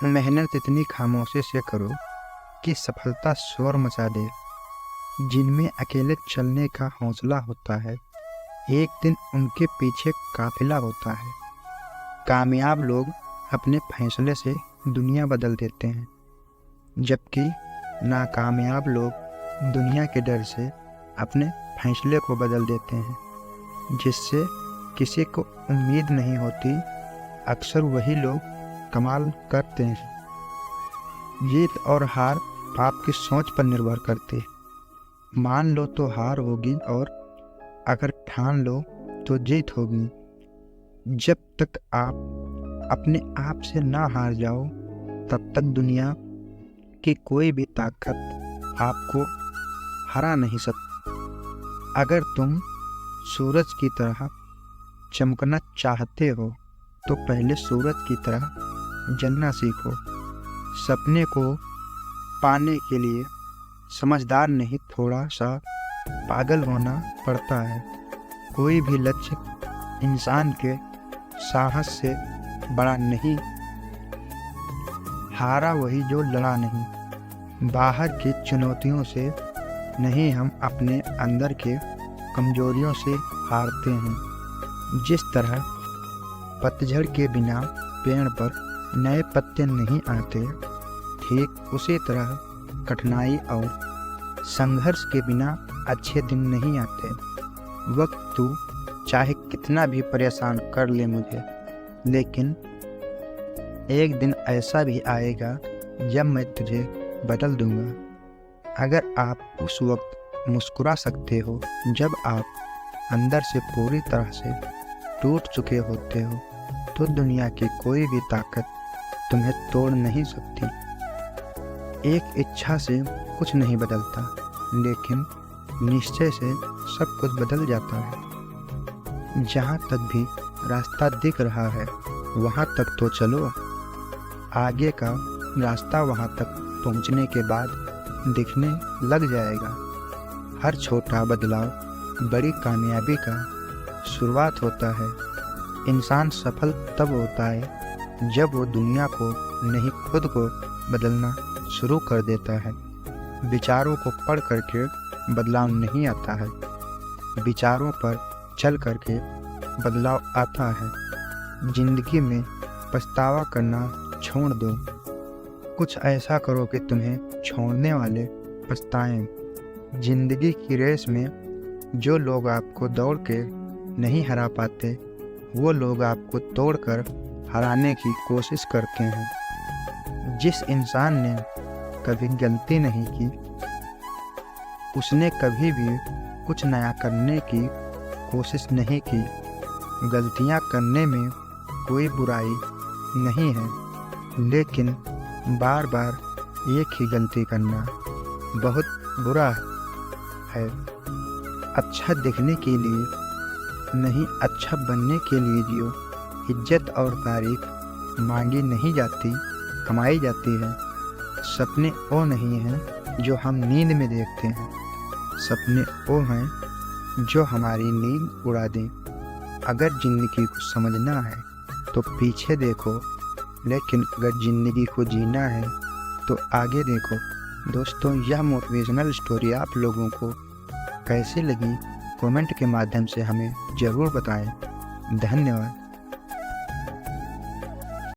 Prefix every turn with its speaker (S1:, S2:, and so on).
S1: मेहनत इतनी खामोशी से करो कि सफलता शोर मचा दे। जिनमें अकेले चलने का हौसला होता है, एक दिन उनके पीछे काफिला होता है। कामयाब लोग अपने फैसले से दुनिया बदल देते हैं, जबकि नाकामयाब लोग दुनिया के डर से अपने फैसले को बदल देते हैं। जिससे किसी को उम्मीद नहीं होती, अक्सर वही लोग कमाल करते हैं। जीत और हार आपकी सोच पर निर्भर करती है। मान लो तो हार होगी, और अगर ठान लो तो जीत होगी। जब तक आप अपने आप से ना हार जाओ, तब तक दुनिया की कोई भी ताकत आपको हरा नहीं सकती। अगर तुम सूरज की तरह चमकना चाहते हो, तो पहले सूरज की तरह जलना सीखो। सपने को पाने के लिए समझदार नहीं, थोड़ा सा पागल होना पड़ता है। कोई भी लक्ष्य इंसान के साहस से बड़ा नहीं। हारा वही जो लड़ा नहीं। बाहर की चुनौतियों से नहीं, हम अपने अंदर के कमजोरियों से हारते हैं। जिस तरह पतझड़ के बिना पेड़ पर नए पत्ते नहीं आते, ठीक उसी तरह कठिनाई और संघर्ष के बिना अच्छे दिन नहीं आते। वक्त तू चाहे कितना भी परेशान कर ले मुझे, लेकिन एक दिन ऐसा भी आएगा जब मैं तुझे बदल दूंगा। अगर आप उस वक्त मुस्कुरा सकते हो जब आप अंदर से पूरी तरह से टूट चुके होते हो, तो दुनिया की कोई भी ताकत तुम्हें तोड़ नहीं सकती। एक इच्छा से कुछ नहीं बदलता, लेकिन निश्चय से सब कुछ बदल जाता है। जहाँ तक भी रास्ता दिख रहा है, वहाँ तक तो चलो। आगे का रास्ता वहाँ तक पहुँचने के बाद दिखने लग जाएगा। हर छोटा बदलाव बड़ी कामयाबी का शुरुआत होता है। इंसान सफल तब होता है जब वो दुनिया को नहीं, खुद को बदलना शुरू कर देता है। विचारों को पढ़ करके बदलाव नहीं आता है, विचारों पर चल करके बदलाव आता है। जिंदगी में पछतावा करना छोड़ दो। कुछ ऐसा करो कि तुम्हें छोड़ने वाले पछताएं। जिंदगी की रेस में जो लोग आपको दौड़ के नहीं हरा पाते, वो लोग आपको तोड़कर हराने की कोशिश करते हैं। जिस इंसान ने कभी गलती नहीं की, उसने कभी भी कुछ नया करने की कोशिश नहीं की। गलतियां करने में कोई बुराई नहीं है, लेकिन बार बार एक ही गलती करना बहुत बुरा है। अच्छा दिखने के लिए नहीं, अच्छा बनने के लिए जियो। इज्जत और तारीफ मांगी नहीं जाती, कमाई जाती है। सपने वो नहीं हैं जो हम नींद में देखते हैं, सपने वो हैं जो हमारी नींद उड़ा दें। अगर ज़िंदगी को समझना है तो पीछे देखो, लेकिन अगर ज़िंदगी को जीना है तो आगे देखो। दोस्तों, यह मोटिवेशनल स्टोरी आप लोगों को कैसी लगी, कमेंट के माध्यम से हमें ज़रूर बताएं। धन्यवाद।